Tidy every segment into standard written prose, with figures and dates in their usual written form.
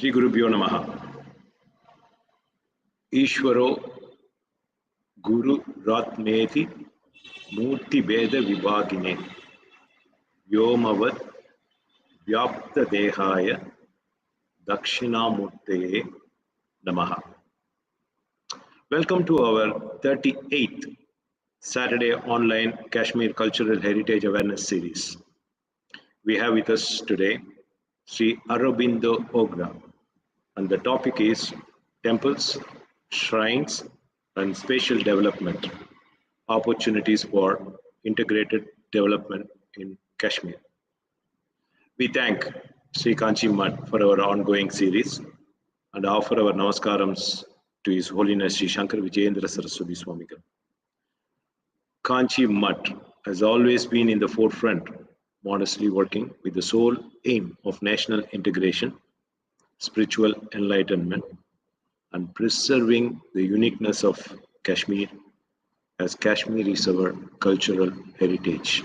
Shri Gurubhyo Namaha. Ishvaro Guru Ratmeti Murti Veda Vibhagine Vyomavad Vyapta Dehaya Dakshinamurteye Namaha. Welcome to our 38th Saturday online Kashmir Cultural Heritage Awareness Series. We have with us today Shri Aurobindo Ogra, and the topic is Temples, Shrines, and Spatial Development, Opportunities for Integrated Development in Kashmir. We thank Sri Kanchi Mutt for our ongoing series and offer our namaskarams to His Holiness Sri Shankar Vijayendra Saraswati Swamigal. Kanchi Mutt has always been in the forefront, modestly working with the sole aim of national integration, spiritual enlightenment, and preserving the uniqueness of Kashmir, as Kashmir is our cultural heritage.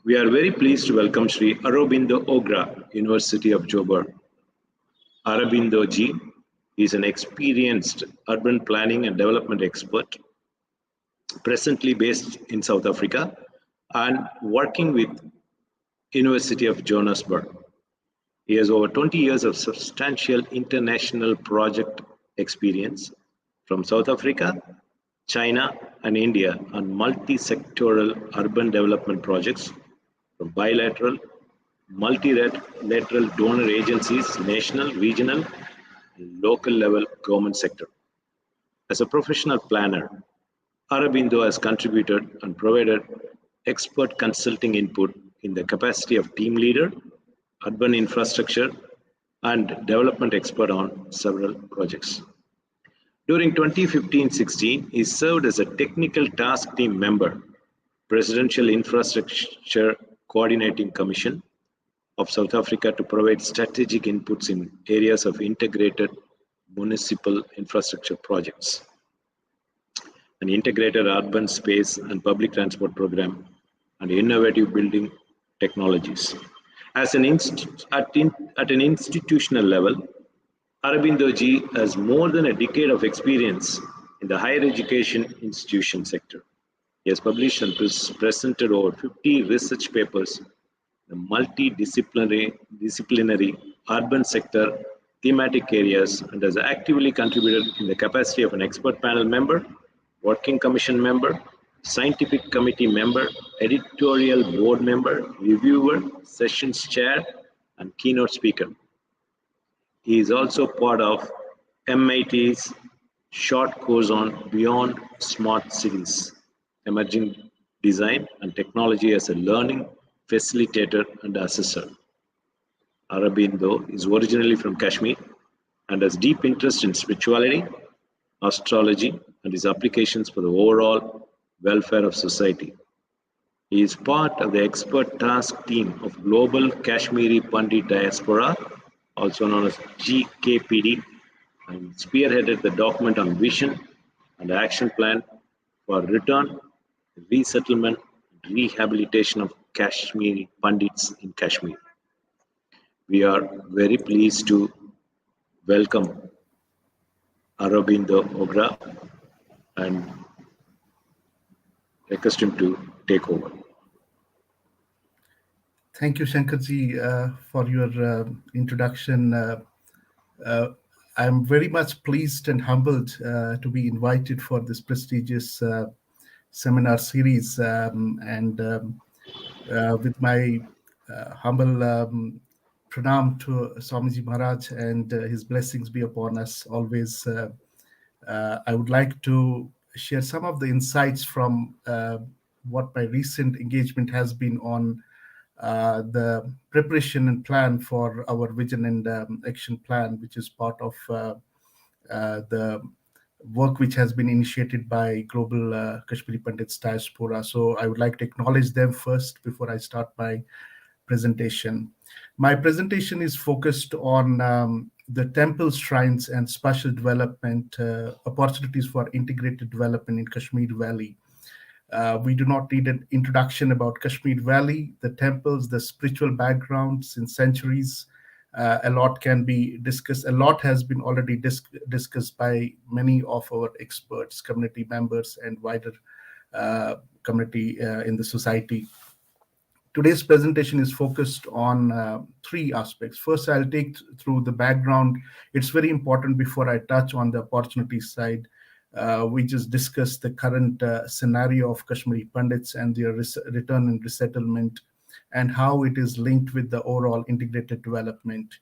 We are very pleased to welcome Shri Aurobindo Ogra, University of Johannesburg. Aurobindo ji is an experienced urban planning and development expert, presently based in South Africa and working with University of Johannesburg. He has over 20 years of substantial international project experience from South Africa, China, and India on multi-sectoral urban development projects from bilateral, multilateral donor agencies, national, regional, and local level government sector. As a professional planner, Aurobindo has contributed and provided expert consulting input in the capacity of team leader, urban infrastructure, and development expert on several projects. During 2015-16, he served as a technical task team member, Presidential Infrastructure Coordinating Commission of South Africa to provide strategic inputs in areas of integrated municipal infrastructure projects, an integrated urban space and public transport program, and innovative building technologies. As an at an institutional level, Aurobindo ji has more than a decade of experience in the higher education institution sector. He has published and presented over 50 research papers in the multidisciplinary urban sector thematic areas, and has actively contributed in the capacity of an expert panel member, working commission member, scientific committee member, editorial board member, reviewer, sessions chair, and keynote speaker. He is also part of MIT's short course on Beyond Smart Cities, Emerging Design and Technology as a learning facilitator and assessor. Aurobindo is originally from Kashmir and has deep interest in spirituality, astrology, and his applications for the overall welfare of society. He is part of the expert task team of Global Kashmiri Pandit Diaspora, also known as GKPD, and spearheaded the document on vision and action plan for return, resettlement, and rehabilitation of Kashmiri Pandits in Kashmir. We are very pleased to welcome Aurobindo Ogra and request him to take over. Thank you, Shankarji, for your introduction. I'm very much pleased and humbled to be invited for this prestigious seminar series, and with my humble pranam to Swamiji Maharaj and his blessings be upon us always. I would like to share some of the insights from what my recent engagement has been on the preparation and plan for our vision and action plan, which is part of the work which has been initiated by Global Kashmiri Pandits Diaspora. So I would like to acknowledge them first before I start my presentation. My presentation is focused on the temple, shrines, and spatial development opportunities for integrated development in Kashmir Valley. We do not need an introduction about Kashmir Valley, the temples, the spiritual backgrounds in centuries, A lot can be discussed. A lot has been already discussed by many of our experts, community members, and wider community in the society. Today's presentation is focused on three aspects. First, I'll take through the background. It's very important before I touch on the opportunity side. We just discussed the current scenario of Kashmiri Pandits and their return and resettlement, and how it is linked with the overall integrated development.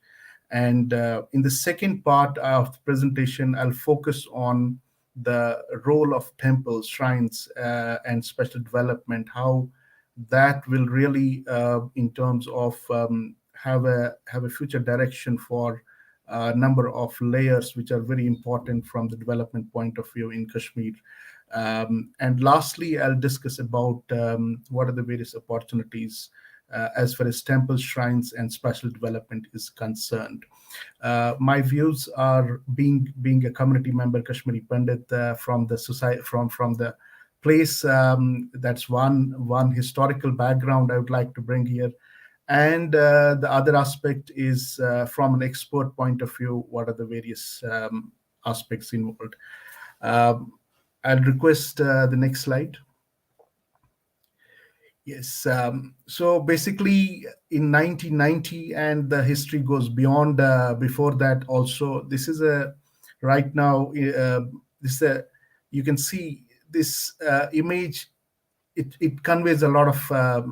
And in the second part of the presentation, I'll focus on the role of temples, shrines, and special development, how that will really, in terms of have a future direction for a number of layers which are very important from the development point of view in Kashmir. And lastly, I'll discuss about what are the various opportunities as far as temples, shrines, and special development is concerned. My views are being a community member, Kashmiri Pandit, from the society, from the place. That's one historical background I would like to bring here. And the other aspect is from an expert point of view, what are the various aspects involved. I'll request the next slide. Yes. So basically, in 1990, and the history goes beyond before that also. This is a right now. This you can see this image. It conveys a lot of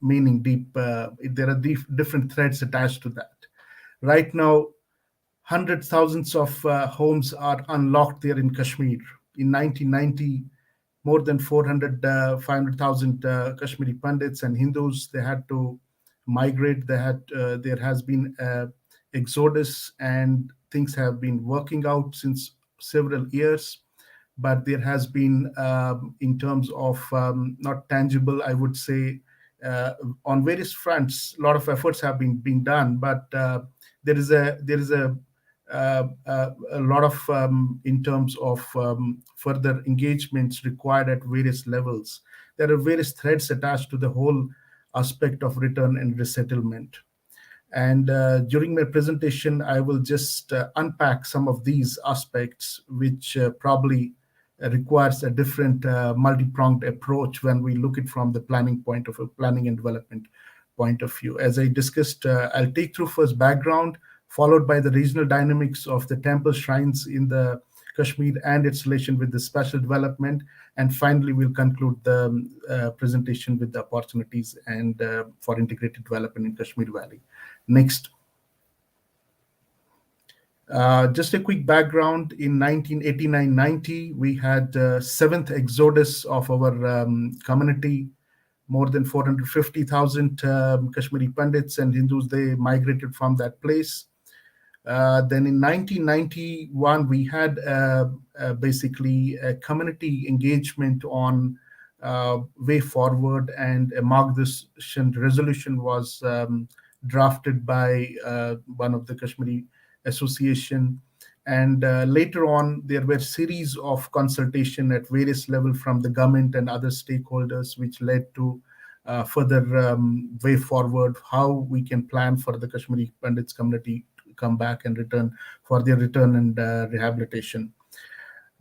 meaning deep. There are different threads attached to that. Right now, hundreds, thousands of homes are unlocked there in Kashmir. In 1990, more than 500,000 Kashmiri Pandits and Hindus, they had to migrate. There has been exodus, and things have been working out since several years. But there has been, in terms of not tangible, I would say, on various fronts, a lot of efforts have been being done. But there is a lot of, in terms of further engagements required at various levels. There are various threads attached to the whole aspect of return and resettlement. And during my presentation, I will just unpack some of these aspects, which probably requires a different multi-pronged approach when we look at from the planning and development point of view. As I discussed, I'll take through first background, followed by the regional dynamics of the temple shrines in the Kashmir and its relation with the special development. And finally, we'll conclude the presentation with the opportunities and for integrated development in Kashmir Valley. Next. Just a quick background. In 1989-90, we had seventh exodus of our community. More than 450,000 Kashmiri Pandits and Hindus, they migrated from that place. Then in 1991, we had basically a community engagement on way forward, and a Margdarshan resolution was drafted by one of the Kashmiri association. And later on, there were series of consultation at various levels from the government and other stakeholders, which led to further way forward, how we can plan for the Kashmiri Pandits community to come back and return for their return and rehabilitation.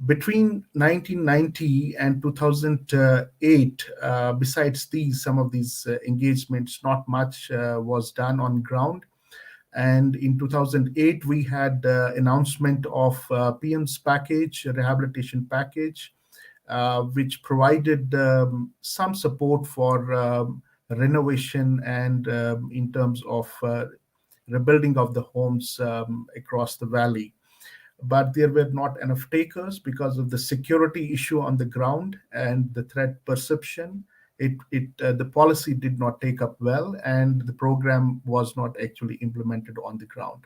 Between 1990 and 2008, besides some of these engagements, not much was done on ground. And in 2008, we had announcement of PM's package, a rehabilitation package, which provided some support for renovation and in terms of rebuilding of the homes across the valley. But there were not enough takers because of the security issue on the ground and the threat perception. The policy did not take up well, and the program was not actually implemented on the ground.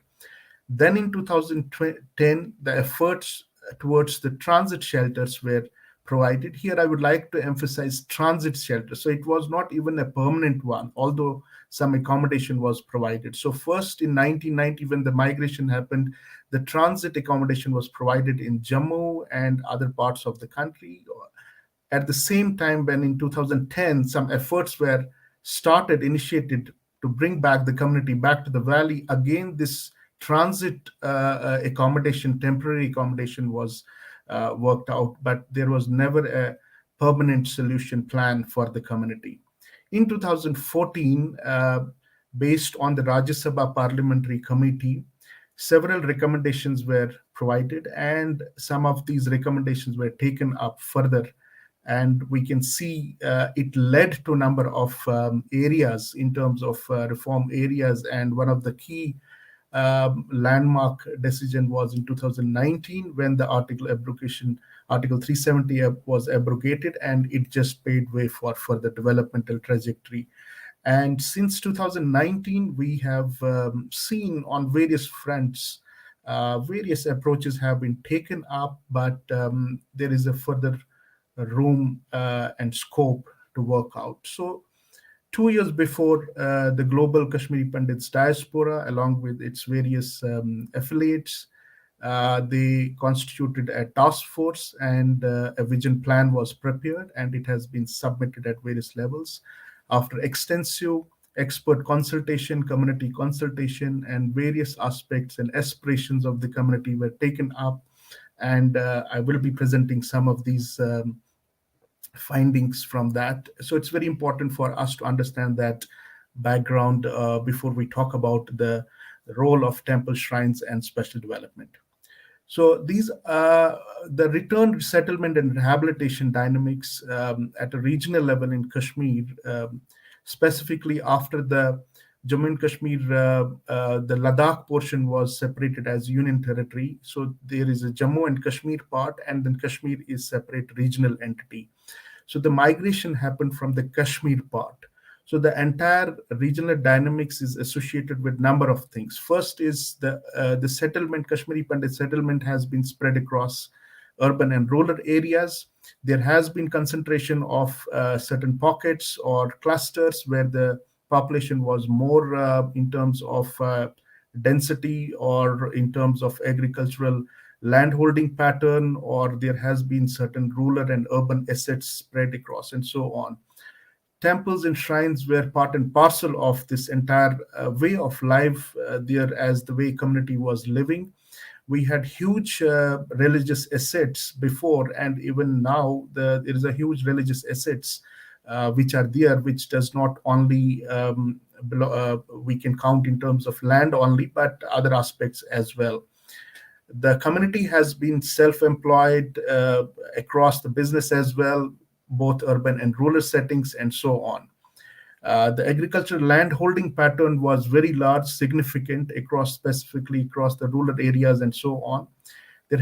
Then in 2010, the efforts towards the transit shelters were provided. Here, I would like to emphasize transit shelters. So it was not even a permanent one, although some accommodation was provided. So first in 1990, when the migration happened, the transit accommodation was provided in Jammu and other parts of the country. At the same time, when in 2010, some efforts were initiated to bring back the community back to the valley. Again, this transit accommodation, temporary accommodation was worked out, but there was never a permanent solution plan for the community. In 2014, based on the Rajya Sabha Parliamentary Committee, several recommendations were provided, and some of these recommendations were taken up further. And we can see it led to a number of areas in terms of reform areas. And one of the key landmark decision was in 2019 when the Article 370 was abrogated, and it just paved way for further developmental trajectory. And since 2019, we have seen on various fronts, various approaches have been taken up, but there is a further room and scope to work out. So 2 years before, the Global Kashmiri Pandits Diaspora, along with its various affiliates, they constituted a task force, and a vision plan was prepared, and it has been submitted at various levels. After extensive expert consultation, community consultation, and various aspects and aspirations of the community were taken up, and I will be presenting some of these findings from that. So it's very important for us to understand that background before we talk about the role of temple shrines and special development. So these the return, resettlement, and rehabilitation dynamics at a regional level in Kashmir, specifically after the Jammu and Kashmir, the Ladakh portion was separated as union territory. So there is a Jammu and Kashmir part, and then Kashmir is separate regional entity. So the migration happened from the Kashmir part. So the entire regional dynamics is associated with number of things. First is the settlement. Kashmiri Pandit settlement has been spread across urban and rural areas. There has been concentration of certain pockets or clusters where the population was more in terms of density or in terms of agricultural landholding pattern, or there has been certain rural and urban assets spread across, and so on. Temples and shrines were part and parcel of this entire way of life there, as the way community was living. We had huge religious assets before, and even now there is a huge religious assets which are there, which does not only we can count in terms of land only, but other aspects as well. The community has been self-employed across the business as well, both urban and rural settings, and so on. The agricultural land holding pattern was very large, significant across, specifically across the rural areas, and so on. There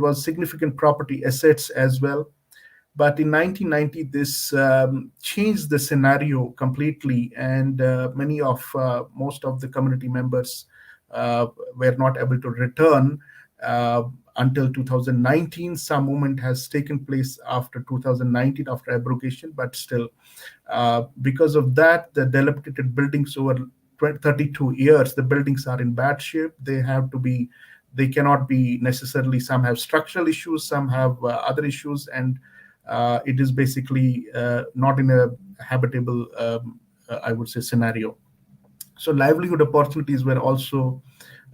was significant property assets as well. But in 1990, this changed the scenario completely, and most of the community members were not able to return until 2019. Some movement has taken place after 2019, after abrogation, but still, because of that, the dilapidated buildings over 32 years, the buildings are in bad shape. They cannot be necessarily, some have structural issues, some have other issues, and it is basically not in a habitable, I would say, scenario. So livelihood opportunities were also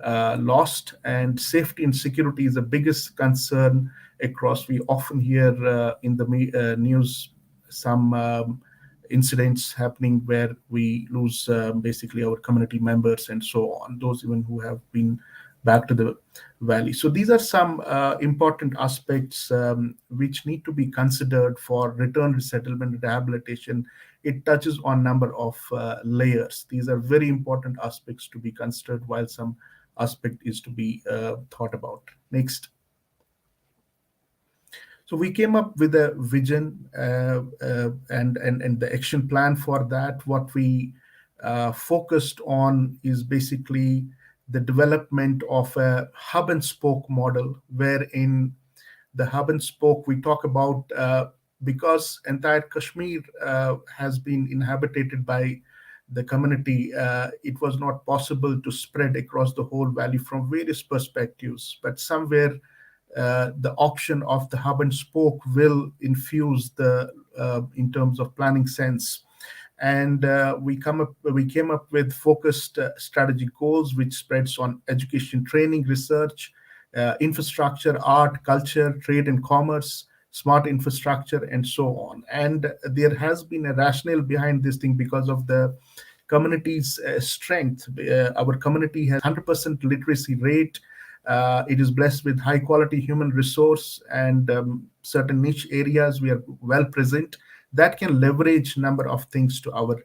lost, and safety and security is the biggest concern across. We often hear in the news some incidents happening where we lose basically our community members and so on, those even who have been back to the valley. So these are some important aspects which need to be considered for return, resettlement, and rehabilitation. It touches on number of layers. These are very important aspects to be considered, while some aspect is to be thought about. Next. So we came up with a vision and the action plan for that. What we focused on is basically the development of a hub and spoke model, wherein the hub and spoke we talk about, because entire Kashmir has been inhabited by the community, it was not possible to spread across the whole valley from various perspectives. But somewhere the option of the hub and spoke will infuse the in terms of planning sense. And we came up with focused strategic goals, which spreads on education, training, research, infrastructure, art, culture, trade and commerce, smart infrastructure, and so on. And there has been a rationale behind this thing because of the community's strength. Our community has 100% literacy rate. It is blessed with high quality human resource, and certain niche areas we are well present that can leverage number of things to our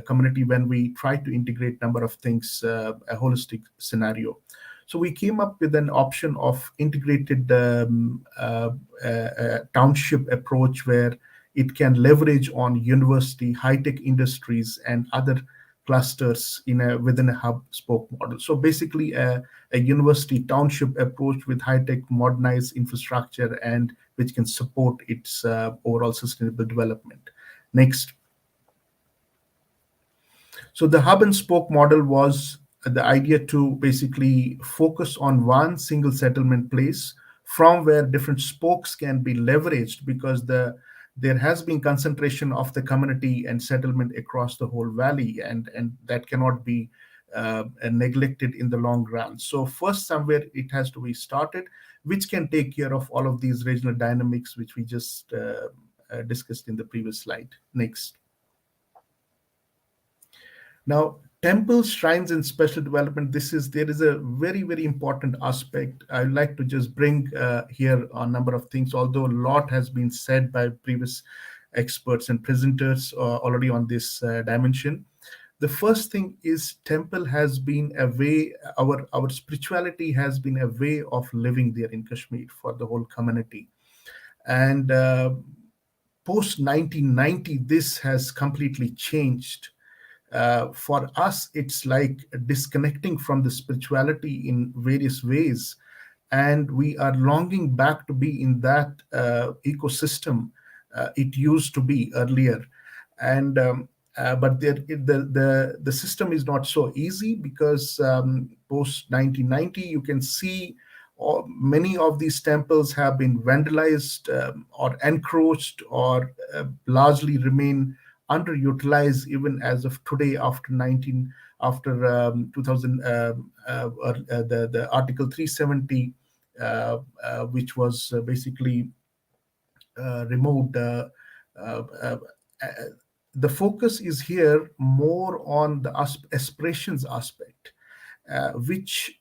community when we try to integrate number of things, a holistic scenario. So we came up with an option of integrated township approach where it can leverage on university, high-tech industries, and other clusters within a hub spoke model. So basically a university township approach with high-tech modernized infrastructure and which can support its overall sustainable development. Next. So the hub and spoke model was the idea to basically focus on one single settlement place from where different spokes can be leveraged, because there has been concentration of the community and settlement across the whole valley, and that cannot be neglected in the long run. So first, somewhere it has to be started, which can take care of all of these regional dynamics, which we just discussed in the previous slide. Next. Now, temples, shrines, and special development. There is a very, very important aspect. I'd like to just bring here a number of things, although a lot has been said by previous experts and presenters already on this dimension. The first thing is temple has been a way, our spirituality has been a way of living there in Kashmir for the whole community. And post 1990, this has completely changed. For us, it's like disconnecting from the spirituality in various ways. And we are longing back to be in that ecosystem it used to be earlier. And but the system is not so easy, because post 1990, you can see many of these temples have been vandalized or encroached, or largely remain underutilized even as of today, after 2000, the Article 370, which was basically removed. Uh, uh, the focus is here more on the aspirations aspect, which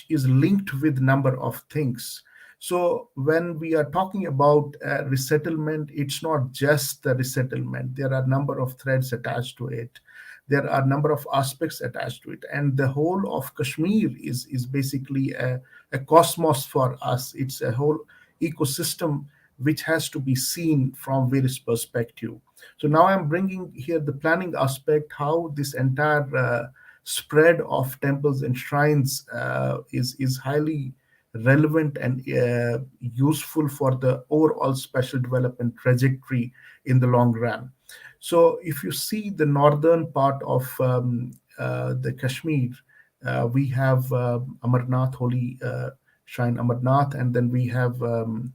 is linked with number of things. So when we are talking about resettlement, it's not just the resettlement. There are a number of threads attached to it. There are a number of aspects attached to it, and the whole of Kashmir is basically a cosmos for us. It's a whole ecosystem which has to be seen from various perspectives. So now I'm bringing here the planning aspect, how this entire spread of temples and shrines is highly relevant and useful for the overall special development trajectory in the long run. So if you see the northern part of the Kashmir, we have Amarnath, holy shrine Amarnath, and then we have on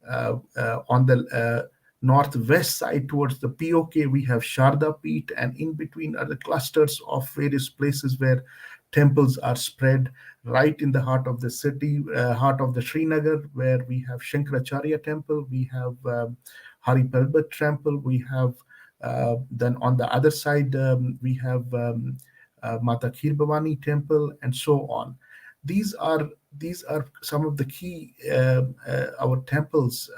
the northwest side towards the POK, we have Sharda Peeth, and in between are the clusters of various places where temples are spread right in the heart of the city, heart of the Srinagar, where we have Shankaracharya temple, we have Hari Parbat temple, we have then on the other side we have Mata Kheer Bhavani temple, and so on. These are some of the key our temples,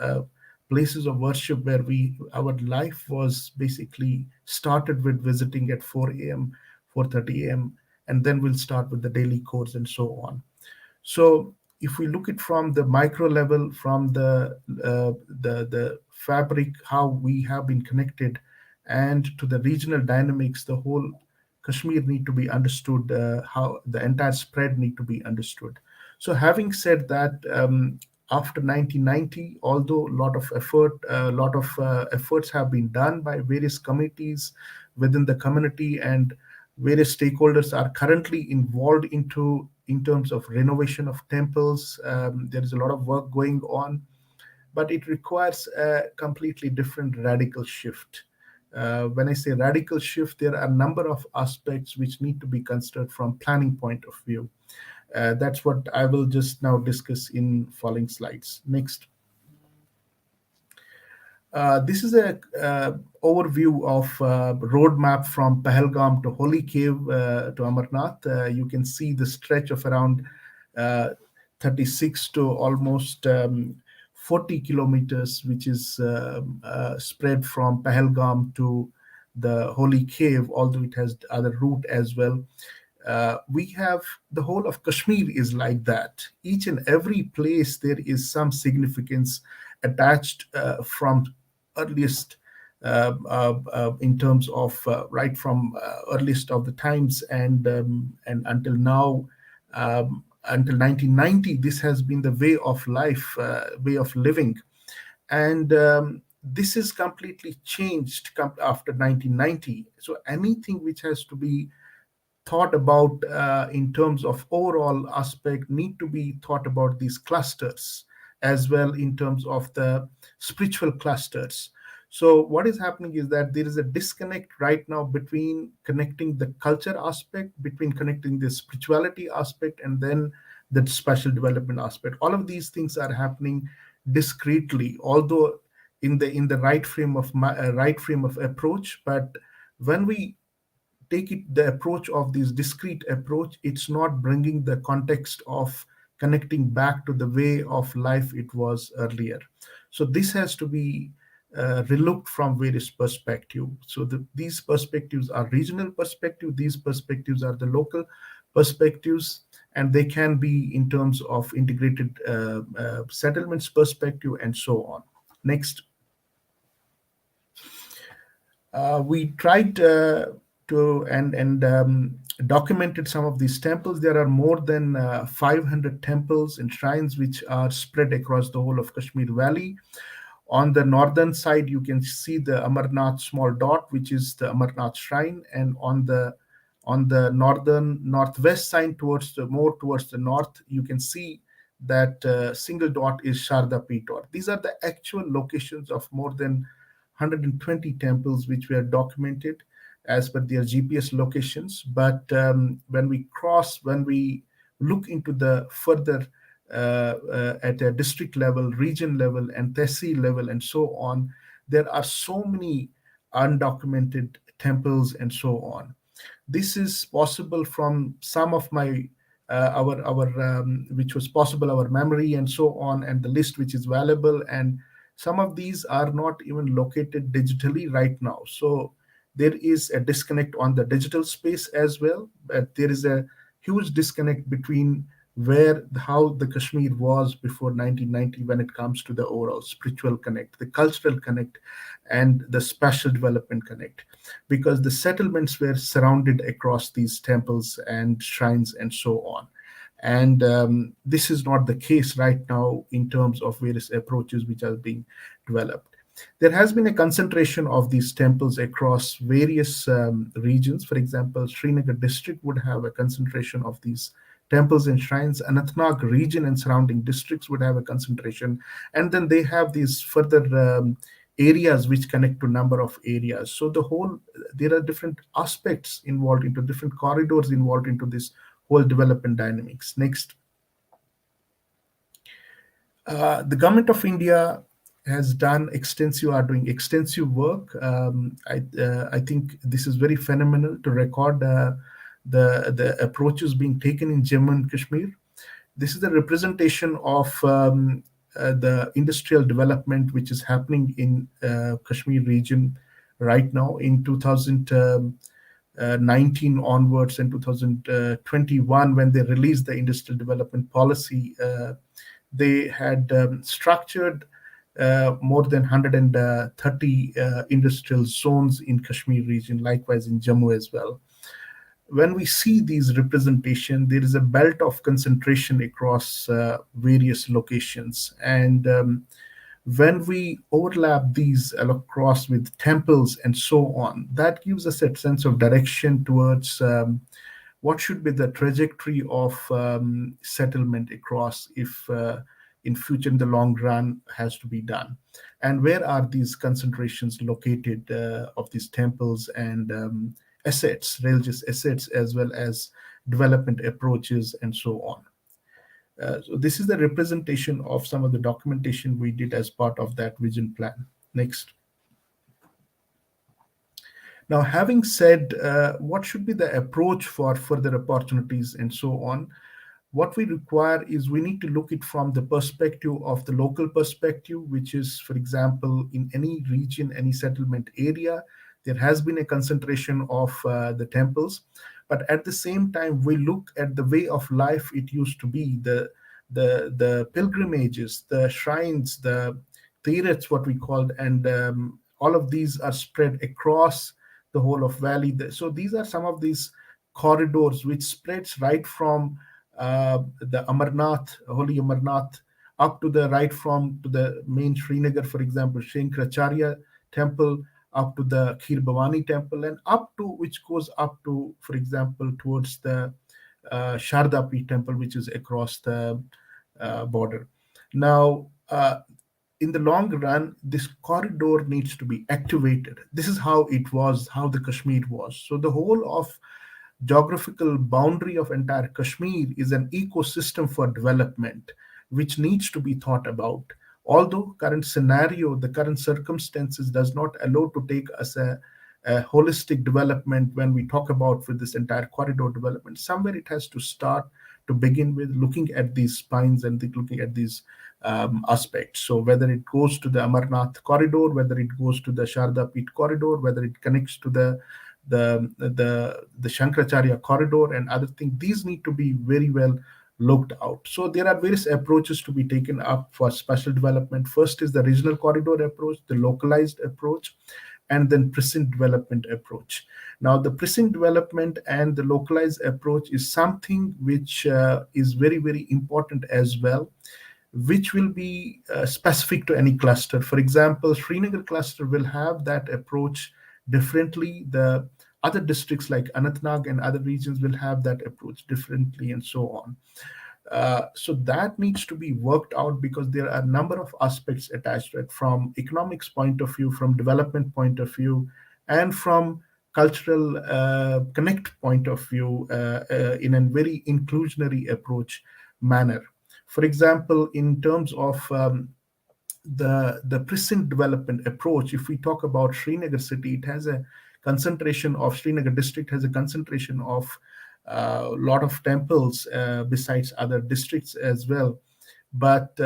places of worship where our life was basically started with visiting at 4 a.m., 4:30 a.m., and then we'll start with the daily course and so on. So if we look at from the micro level, from the fabric, how we have been connected, and to the regional dynamics, the whole Kashmir need to be understood, how the entire spread need to be understood. So having said that, after 1990, although a lot of efforts have been done by various committees within the community, and various stakeholders are currently involved in terms of renovation of temples. There is a lot of work going on, but it requires a completely different radical shift. When I say radical shift, there are a number of aspects which need to be considered from planning point of view. That's what I will just now discuss in following slides. Next. This is a overview of roadmap from Pahalgam to Holy Cave to Amarnath. You can see the stretch of around uh, 36 to almost 40 kilometers, which is spread from Pahalgam to the Holy Cave, although it has other route as well. We have the whole of Kashmir is like that. Each and every place there is some significance attached from earliest in terms of right from earliest of the times and until now, until 1990. This has been the way of life, way of living, and this is completely changed after 1990. So anything which has to be thought about in terms of overall aspect need to be thought about these clusters as well in terms of the spiritual clusters. So what is happening is that there is a disconnect right now between connecting the culture aspect, between connecting the spirituality aspect, and then the special development aspect. All of these things are happening discreetly, although in the right frame of approach. But when we take it the approach of this discrete approach, it's not bringing the context of connecting back to the way of life it was earlier. So this has to be relooked from various perspectives. So these perspectives are regional perspective, these perspectives are the local perspectives, and they can be in terms of integrated settlements perspective and so on. Next. We tried to and documented some of these temples. There are more than 500 temples and shrines which are spread across the whole of Kashmir Valley. On the northern side, you can see the Amarnath small dot, which is the Amarnath shrine, and on the northwest side, towards the north, you can see that single dot is Sharda Peethor. These are the actual locations of more than 120 temples which were documented as per their GPS locations. But when we look into the further at a district level, region level, and tehsil level, and so on, there are so many undocumented temples and so on. This is possible from some of my our which was possible, our memory and so on, and the list which is valuable, and some of these are not even located digitally right now. So there is a disconnect on the digital space as well, but there is a huge disconnect between how the Kashmir was before 1990 when it comes to the overall spiritual connect, the cultural connect, and the spatial development connect, because the settlements were surrounded across these temples and shrines and so on. And this is not the case right now in terms of various approaches which are being developed. There has been a concentration of these temples across various regions. For example, Srinagar district would have a concentration of these temples and shrines. Anantnag region and surrounding districts would have a concentration. And then they have these further areas which connect to number of areas. So there are different aspects involved into different corridors involved into this whole development dynamics. Next. The government of India are doing extensive work. I think this is very phenomenal to record the approaches being taken in Jammu and Kashmir. This is the representation of the industrial development which is happening in Kashmir region right now in 2019 onwards and 2021, when they released the industrial development policy. They had structured more than 130 industrial zones in Kashmir region, likewise in Jammu as well. When we see these representation, there is a belt of concentration across various locations. And when we overlap these across with temples and so on, that gives us a sense of direction towards what should be the trajectory of settlement across if in future, in the long run, has to be done. and where are these concentrations located of these temples and assets, religious assets, as well as development approaches and so on. So this is the representation of some of the documentation we did as part of that vision plan. Next. Now, having said what should be the approach for further opportunities and so on, what we require is we need to look it from the perspective of the local perspective, which is, for example, in any region, any settlement area, there has been a concentration of the temples. But at the same time, we look at the way of life it used to be, the pilgrimages, the shrines, the tireths, what we called, and all of these are spread across the whole of valley. So these are some of these corridors which spreads right from the Amarnath, Holy Amarnath, up to the right from to the main Srinagar, for example, Shankaracharya temple, up to the Khir Bhavani temple, and up to which goes up to, for example, towards the Shardapi temple, which is across the border. Now, in the long run, this corridor needs to be activated. This is how it was, how the Kashmir was. So the whole of geographical boundary of entire Kashmir is an ecosystem for development, which needs to be thought about. Although current scenario, the current circumstances does not allow to take us a holistic development when we talk about with this entire corridor development. Somewhere it has to start to begin with looking at these spines and looking at these aspects. So whether it goes to the Amarnath corridor, whether it goes to the Sharda Peeth corridor, whether it connects to the Shankaracharya corridor and other things, these need to be very well looked out. So there are various approaches to be taken up for spatial development. First is the regional corridor approach, the localized approach, and then precinct development approach. Now, the precinct development and the localized approach is something which is very, very important as well, which will be specific to any cluster. For example, Srinagar cluster will have that approach differently. The other districts like Anantnag and other regions will have that approach differently, and so on. So that needs to be worked out because there are a number of aspects attached to it, from economics point of view, from development point of view, and from cultural connect point of view in a very inclusionary approach manner. For example, in terms of the precinct development approach, if we talk about Srinagar city, it has a concentration of, Srinagar district has a concentration of a lot of temples besides other districts as well. But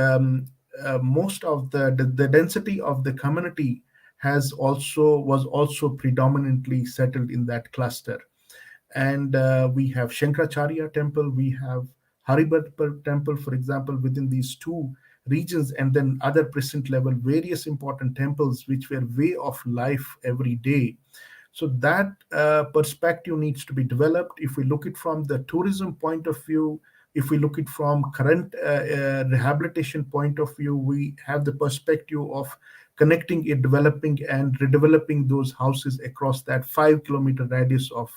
most of the density of the community was also predominantly settled in that cluster. And we have Shankaracharya temple, we have Haribhar temple, for example, within these two regions, and then other precinct level, various important temples which were way of life every day. So that perspective needs to be developed. If we look it from the tourism point of view, if we look it from current rehabilitation point of view, we have the perspective of connecting it, developing and redeveloping those houses across that 5-kilometer radius of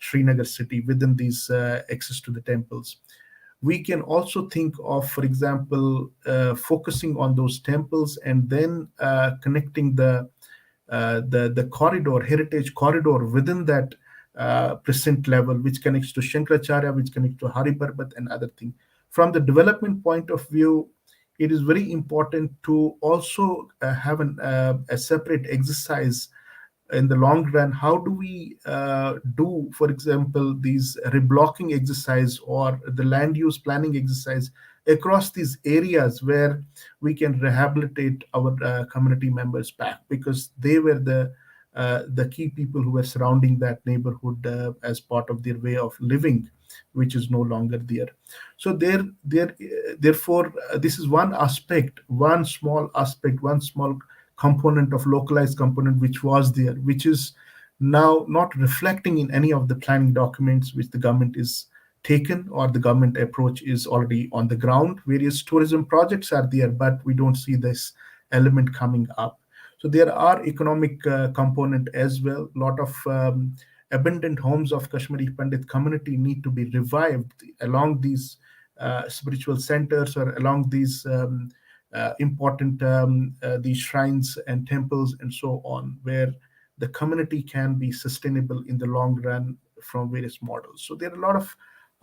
Srinagar city within these access to the temples. We can also think of, for example, focusing on those temples and then connecting the corridor, heritage corridor within that precinct level, which connects to Shankaracharya, which connects to Hariparbat and other things. From the development point of view, it is very important to also have a separate exercise in the long run. How do we do, for example, these reblocking exercise or the land use planning exercise across these areas where we can rehabilitate our community members back, because they were the key people who were surrounding that neighborhood as part of their way of living, which is no longer there. So therefore, this is one aspect, one small aspect, one small component of localized component which was there, which is now not reflecting in any of the planning documents which the government is taken, or the government approach is already on the ground. Various tourism projects are there, but we don't see this element coming up. So there are economic component as well. A lot of abandoned homes of Kashmiri Pandit community need to be revived along these spiritual centers or along these important these shrines and temples and so on, where the community can be sustainable in the long run from various models. So there are a lot of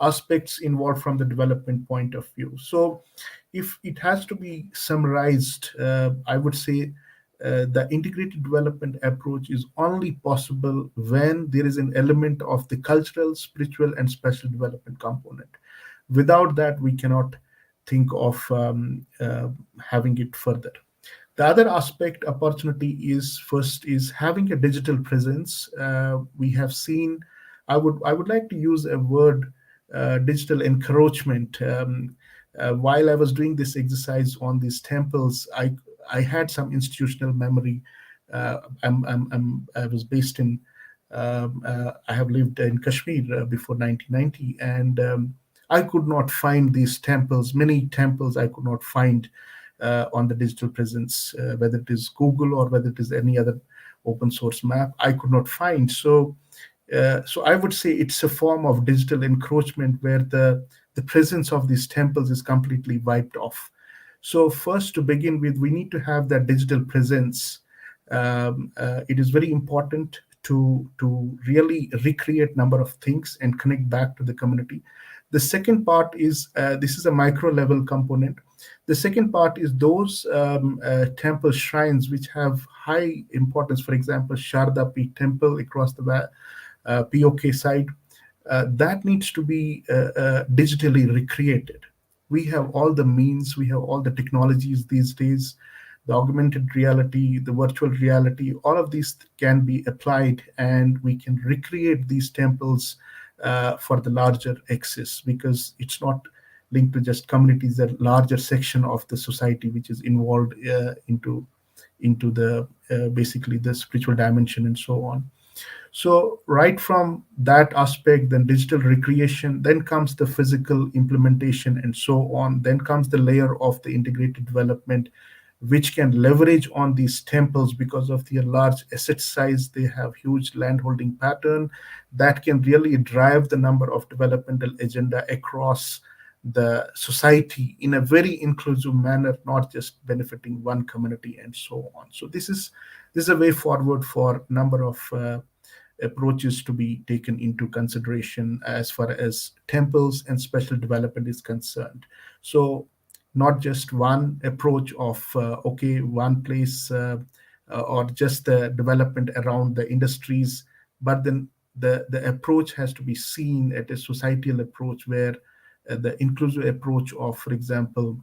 aspects involved from the development point of view. So if it has to be summarized, I would say the integrated development approach is only possible when there is an element of the cultural, spiritual, and special development component. Without that, we cannot think of having it further. The other aspect opportunity is, first, is having a digital presence. We have seen, I would like to use a word, digital encroachment. While I was doing this exercise on these temples, I had some institutional memory. I was based in I have lived in Kashmir before 1990, and I could not find these temples. Many temples I could not find on the digital presence, whether it is Google or whether it is any other open source map. I could not find. So I would say it's a form of digital encroachment where the presence of these temples is completely wiped off. So first, to begin with, we need to have that digital presence. It is very important to really recreate number of things and connect back to the community. The second part is, this is a micro level component. The second part is those temple shrines which have high importance. For example, Sharda Peeth temple across the POK side, that needs to be digitally recreated. We have all the means, we have all the technologies these days, the augmented reality, the virtual reality, all of these can be applied, and we can recreate these temples for the larger axis, because it's not linked to just communities, a larger section of the society which is involved into the basically the spiritual dimension and so on. So right from that aspect, then digital recreation, then comes the physical implementation and so on. Then comes the layer of the integrated development, which can leverage on these temples because of their large asset size. They have huge landholding pattern that can really drive the number of developmental agenda across the society in a very inclusive manner, not just benefiting one community and so on. So this is a way forward for number of approaches to be taken into consideration as far as temples and special development is concerned. So not just one approach of okay, one place or just the development around the industries, but then the approach has to be seen at a societal approach where the inclusive approach of, for example,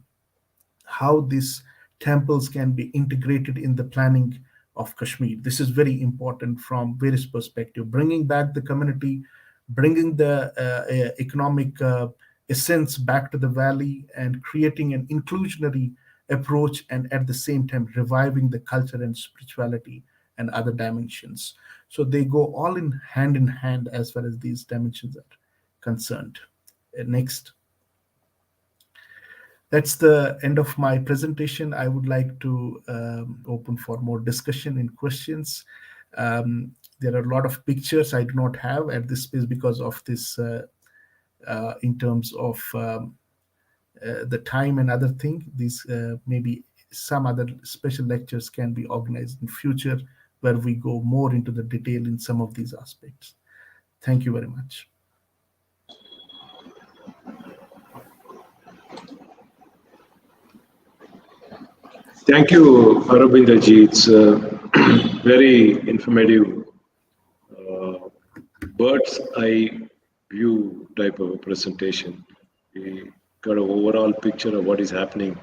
how these temples can be integrated in the planning of Kashmir. This is very important from various perspectives, bringing back the community, bringing the economic essence back to the valley, and creating an inclusionary approach, and at the same time reviving the culture and spirituality and other dimensions. So they go all in hand as far as these dimensions are concerned. Next. That's the end of my presentation. I would like to open for more discussion and questions. There are a lot of pictures I do not have at this space because of this, in terms of the time and other thing. These maybe some other special lectures can be organized in future where we go more into the detail in some of these aspects. Thank you very much. Thank you, Aurobindo ji. It's a very informative bird's eye view type of a presentation. We got an overall picture of what is happening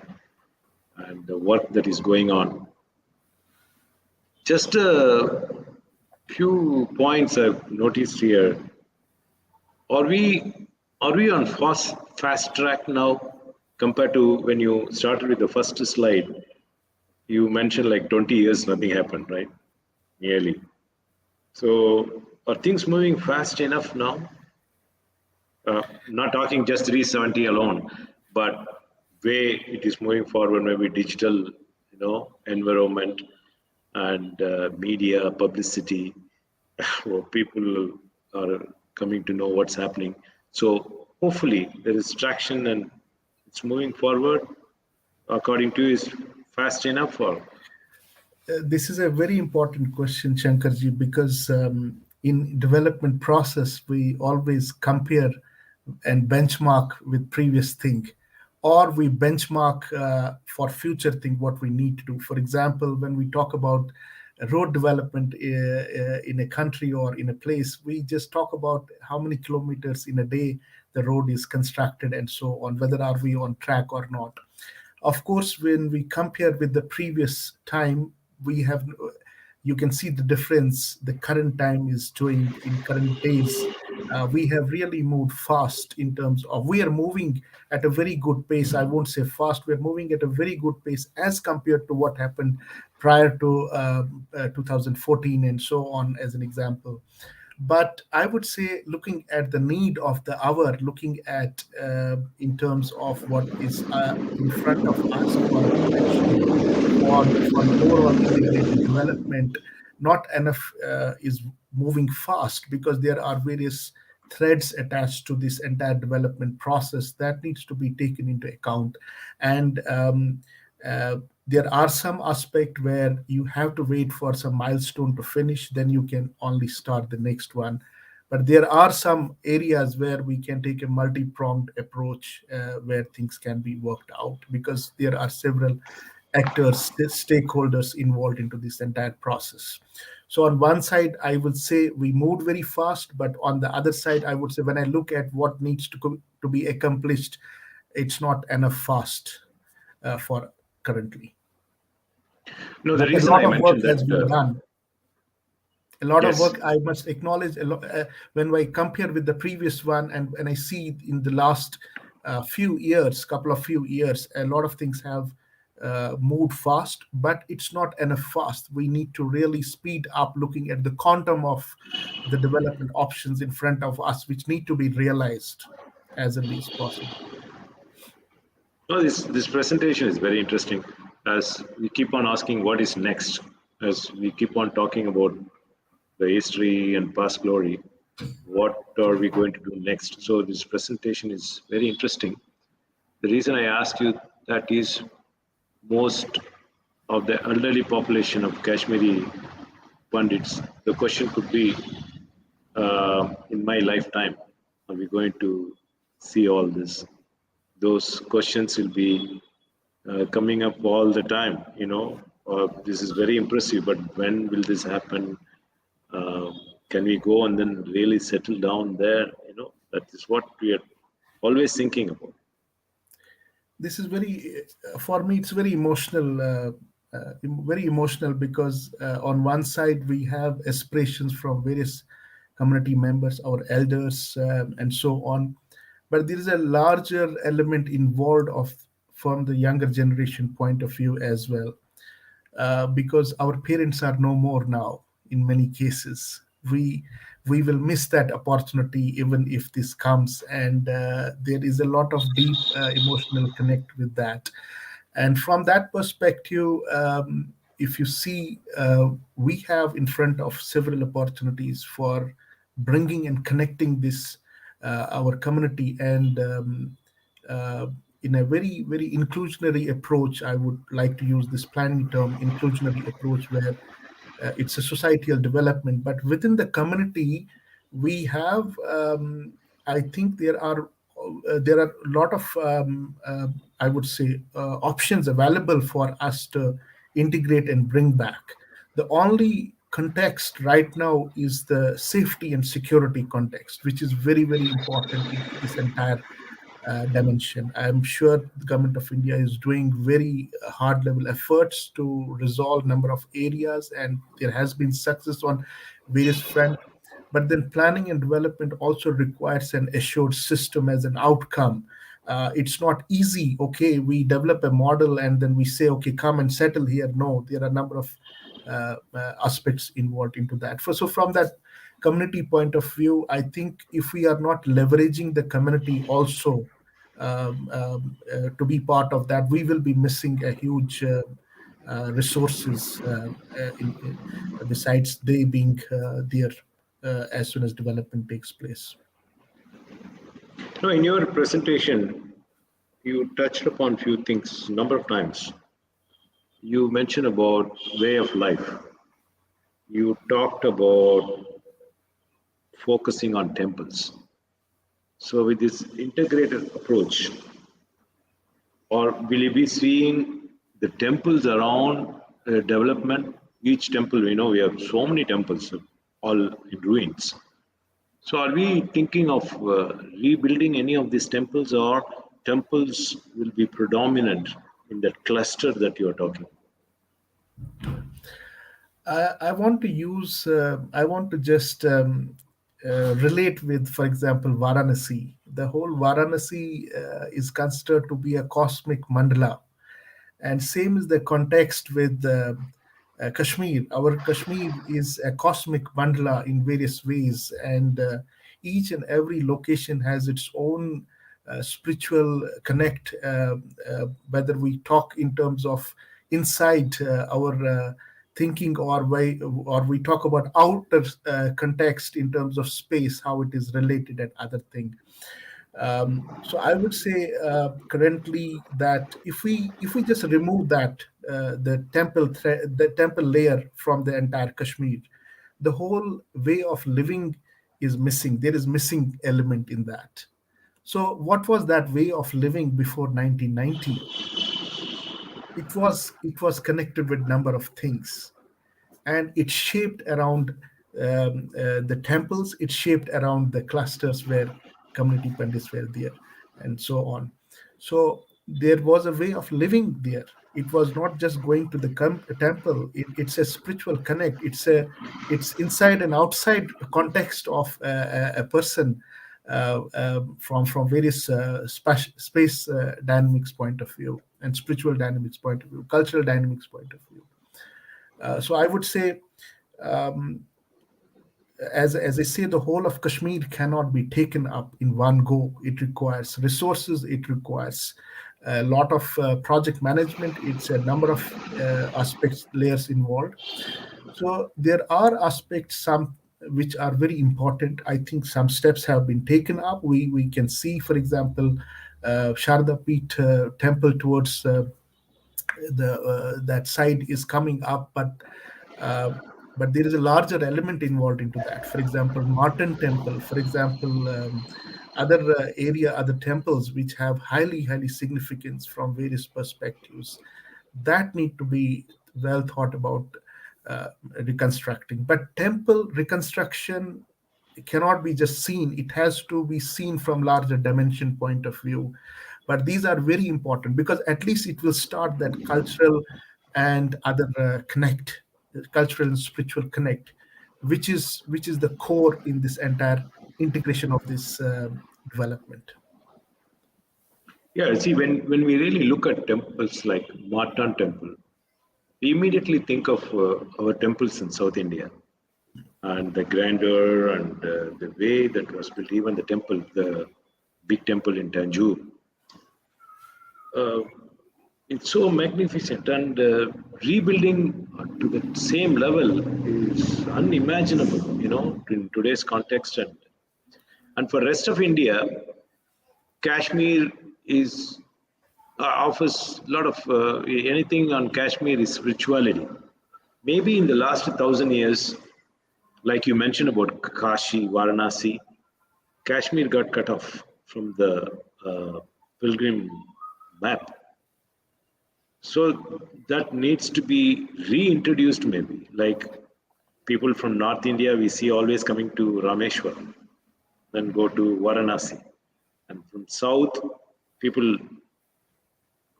and the work that is going on. Just a few points I've noticed here. Are we on fast track now compared to when you started with the first slide? You mentioned like 20 years, nothing happened, right? Nearly. So are things moving fast enough now? Not talking just 370 alone, but way it is moving forward, maybe digital, environment and media publicity, where people are coming to know what's happening. So hopefully there is traction and it's moving forward. according to you, is fast enough or? This is a very important question, Shankarji, because in development process we always compare and benchmark with previous thing, or we benchmark for future thing what we need to do. For example, when we talk about road development in a country or in a place, we just talk about how many kilometers in a day the road is constructed and so on, whether are we on track or not. Of course, when we compare with the previous time, we have you can see the difference the current time is doing in current days. We have really moved fast in terms of we are moving at a very good pace. I won't say fast, we're moving at a very good pace as compared to what happened prior to 2014 and so on, as an example. But I would say, looking at the need of the hour, looking at in terms of what is in front of us for potential for the overall integrated development, not enough is moving fast, because there are various threads attached to this entire development process that needs to be taken into account. And uh, there are some aspect where you have to wait for some milestone to finish, then you can only start the next one. But there are some areas where we can take a multi-pronged approach, where things can be worked out, because there are several actors, stakeholders involved into this entire process. So on one side, I would say we moved very fast, but on the other side, I would say when I look at what needs to be accomplished, it's not enough fast for currently. No, the But a reason lot I of work mentioned that, has been done. A lot of yes, work, I must acknowledge. When I compare with the previous one, and I see in the last few years, a lot of things have moved fast, but it's not enough fast. We need to really speed up, looking at the quantum of the development options in front of us, which need to be realized as early as possible. no, this presentation is very interesting. As we keep on asking what is next, as we keep on talking about the history and past glory, what are we going to do next? So this presentation is very interesting. The reason I asked you that is most of the elderly population of Kashmiri Pandits, the question could be, in my lifetime, are we going to see all this? Those questions will be coming up all the time. This is very impressive, but when will this happen? Uh, can we go and then really settle down there? That is what we are always thinking about. This is for me, it's very emotional, because on one side we have aspirations from various community members, our elders, and so on, but there is a larger element involved of from the younger generation point of view as well, because our parents are no more now. In many cases, we will miss that opportunity even if this comes, and there is a lot of deep emotional connect with that. And from that perspective, if you see, we have in front of several opportunities for bringing and connecting this our community, and uh, in a very inclusionary approach. I would like to use this planning term, inclusionary approach, where it's a societal development, but within the community we have, I think there are a lot of I would say options available for us to integrate and bring back. The only context right now is the safety and security context, which is very important in this entire dimension. I'm sure the government of India is doing very hard level efforts to resolve number of areas, and there has been success on various front. But then planning and development also requires an assured system as an outcome. It's not easy. Okay, we develop a model and then we say, okay, come and settle here. No, there are a number of aspects involved into that. So from that community point of view, I think if we are not leveraging the community also to be part of that, we will be missing a huge resources, besides they being there as soon as development takes place. No, in your presentation, You touched upon few things number of times. You mentioned about way of life. You talked about focusing on temples. So with this integrated approach, or will you be seeing the temples around development? Each temple, we know we have so many temples, all in ruins. So are we thinking of rebuilding any of these temples, or temples will be predominant in that cluster that you are talking? I want to use, I want to just relate with, for example, Varanasi. The whole Varanasi is considered to be a cosmic mandala. And same is the context with Kashmir. Our Kashmir is a cosmic mandala in various ways, and each and every location has its own spiritual connect. Whether we talk in terms of inside our thinking, or we talk about outer context in terms of space, how it is related and other thing. So I would say currently that if we just remove that the temple layer from the entire Kashmir, the whole way of living is missing. There is missing element in that. So what was that way of living before 1990? It was connected with number of things, and it shaped around the temples. It shaped around the clusters where community pandits were there, and so on. So there was a way of living there. It was not just going to the temple. It's a spiritual connect. It's inside and outside context of a person, from various space dynamics point of view, and spiritual dynamics point of view, cultural dynamics point of view. So I would say, um, as I say, the whole of Kashmir cannot be taken up in one go. It requires resources. It requires a lot of project management. It's a number of aspects, layers involved. So there are aspects, some which are very important. I think some steps have been taken up. We can see, for example, Sharda Peeth temple towards the that side is coming up, uh, but there is a larger element involved into that. For example, Martin Temple, for example, other temples which have highly significance from various perspectives, that need to be well thought about, reconstructing. But temple reconstruction cannot be just seen. It has to be seen from larger dimension point of view. But these are very important because at least it will start that cultural and other connect, cultural and spiritual connect, which is the core in this entire integration of this development. Yeah, see, when we really look at temples like Martan Temple, we immediately think of our temples in South India and the grandeur and the way that was built. Even the temple, the big temple in Tanjore, uh, it's so magnificent, and rebuilding to the same level is unimaginable, in today's context. And for rest of India, Kashmir is offers a lot of anything on Kashmir is spirituality. Maybe in the last 1,000 years, like you mentioned about Kashi, Varanasi, Kashmir got cut off from the pilgrim map. So that needs to be reintroduced, maybe. Like people from North India, we see always coming to Rameshwar, then go to Varanasi. And from South, people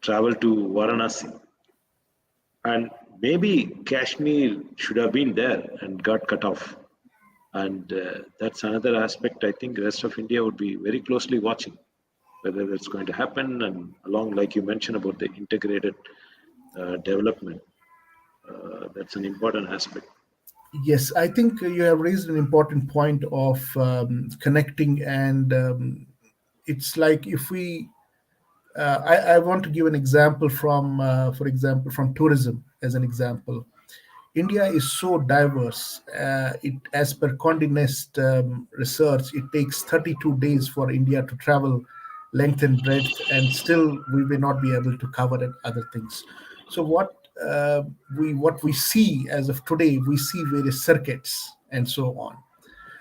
travel to Varanasi. And maybe Kashmir should have been there and got cut off. And that's another aspect I think the rest of India would be very closely watching whether that's going to happen. And along, like you mentioned about the integrated development, that's an important aspect. Yes, I think you have raised an important point of connecting, and it's like if we I want to give an example from, for example, from tourism as an example. India is so diverse. As per Condé Nast research, it takes 32 days for India to travel length and breadth, and still we may not be able to cover it, other things. So what we see as of today, we see various circuits and so on.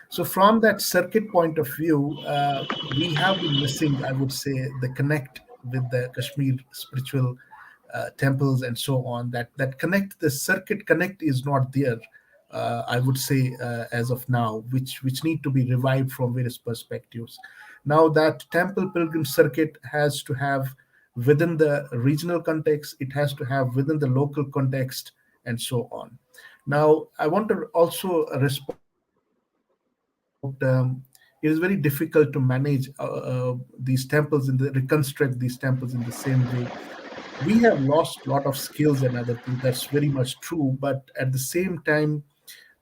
So from that circuit point of view, we have been missing, I would say, the connect with the Kashmir spiritual temples and so on. That connect, the circuit connect is not there. I would say as of now, which need to be revived from various perspectives. Now that temple pilgrim circuit has to have within the regional context, it has to have within the local context, and so on. Now, I want to also respond about it is very difficult to manage these temples in the reconstruct these temples in the same way. We have lost a lot of skills and other things. That's very much true. But at the same time,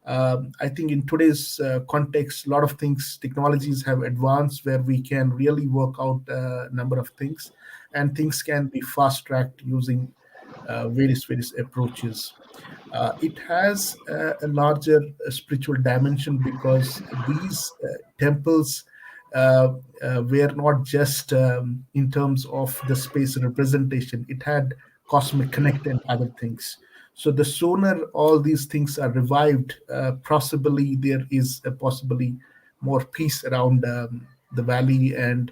I think in today's context, a lot of things, technologies have advanced where we can really work out a number of things, and things can be fast tracked using various approaches. It has a larger spiritual dimension because these temples were not just in terms of the space representation, it had cosmic connect and other things. So the sooner all these things are revived, possibly there is a possibly more peace around the valley, and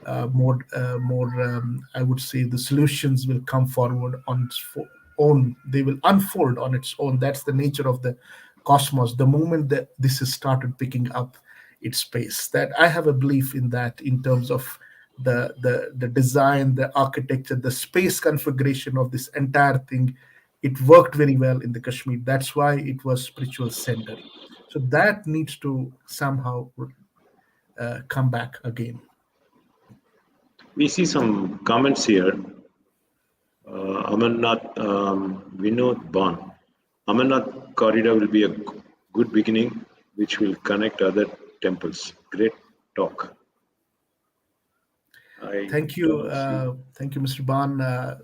I would say the solutions will come forward on its own. They will unfold on its own. That's the nature of the cosmos. The moment that this has started picking up its pace, that I have a belief in that in terms of the design, the architecture, the space configuration of this entire thing. It worked very well in the Kashmir. That's why it was spiritual center. So that needs to somehow come back again. We see some comments here. Amarnath Vinod Ban. Amarnath corridor will be a good beginning, which will connect other temples. Great talk. I Thank you, don't see. Mr. Ban.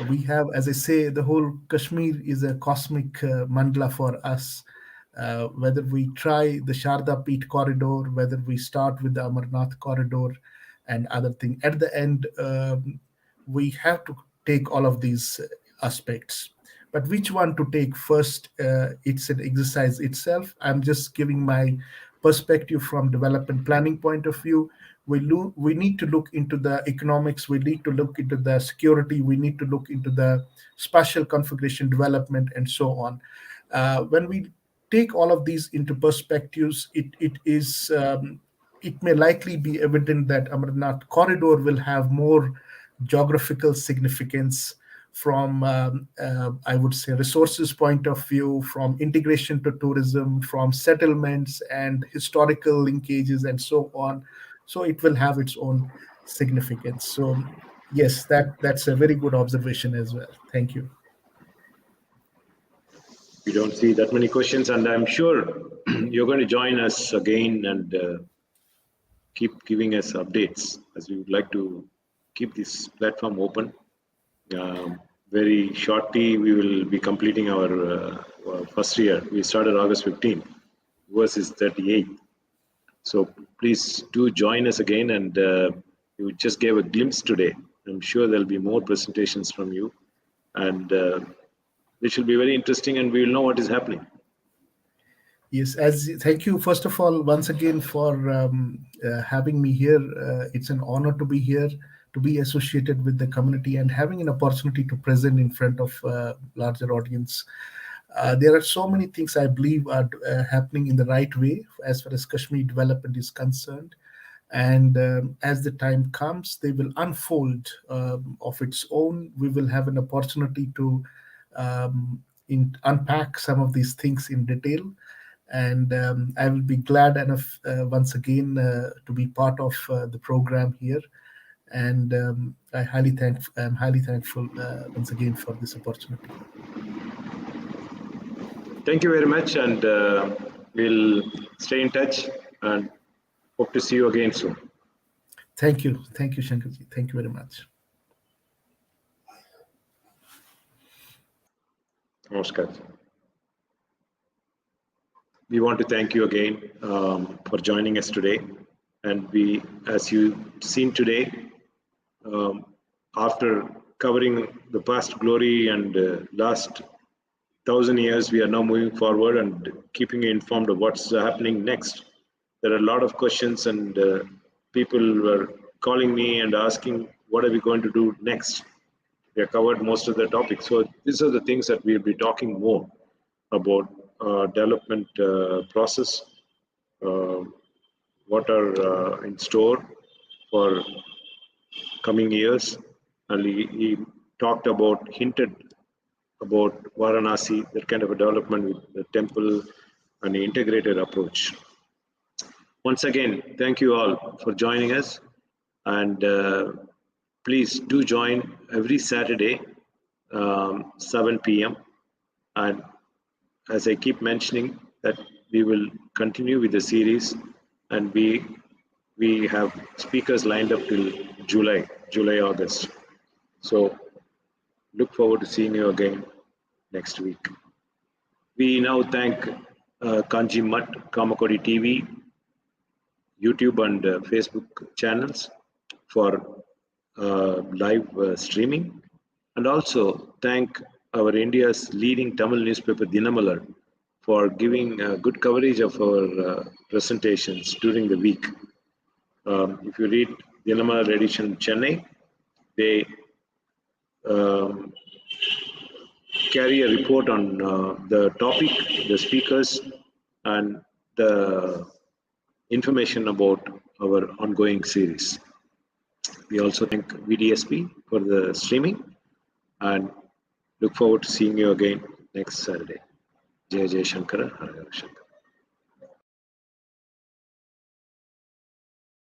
We have, as I say, the whole Kashmir is a cosmic mandala for us. Whether we try the Sharda Peeth corridor, whether we start with the Amarnath corridor and other thing, at the end, we have to take all of these aspects. But which one to take first? It's an exercise itself. I'm just giving my perspective from development planning point of view. We need to look into the economics, we need to look into the security, we need to look into the spatial configuration development, and so on. When we take all of these into perspectives, it may likely be evident that Amarnath corridor will have more geographical significance from, I would say, resources point of view, from integration to tourism, from settlements and historical linkages, and so on. So it will have its own significance. So yes, that's a very good observation as well. Thank you. We don't see that many questions, and I'm sure you're going to join us again and keep giving us updates, as we would like to keep this platform open. Very shortly, we will be completing our first year. We started August 15th, versus 38th. So please do join us again, and you just gave a glimpse today. I'm sure there'll be more presentations from you, and which will be very interesting, and we will know what is happening. Yes, thank you first of all once again for having me here. It's an honor to be here, to be associated with the community, and having an opportunity to present in front of larger audience. There are so many things I believe are happening in the right way as far as Kashmir development is concerned. And as the time comes, they will unfold of its own. We will have an opportunity to unpack some of these things in detail. And I will be glad enough once again to be part of the program here. And I'm highly thankful once again for this opportunity. Thank you very much, and we'll stay in touch and hope to see you again soon. Thank you, Shankarji. Thank you very much. Namaskar. We want to thank you again for joining us today. And we, as you've seen today, after covering the past glory and last 1,000 years, we are now moving forward and keeping you informed of what's happening next. There are a lot of questions, and people were calling me and asking, what are we going to do next? We have covered most of the topics. So these are the things that we'll be talking more about development process, uh, what are in store for coming years. And he talked about, hinted about Varanasi, that kind of a development with the temple and the integrated approach. Once again, thank you all for joining us, and please do join every Saturday, 7 p.m. And as I keep mentioning, that we will continue with the series, and we have speakers lined up till July, August. So look forward to seeing you again next week. We now thank Kanji Mutt, Kamakodi TV, YouTube and Facebook channels for live streaming, and also thank our India's leading Tamil newspaper Dinamalar for giving good coverage of our presentations during the week. If you read Dinamalar edition Chennai, they carry a report on the topic, the speakers, and the information about our ongoing series. We also thank VDSP for the streaming, and look forward to seeing you again next Saturday. Jai Jai Shankara, Hare Hare Shankara.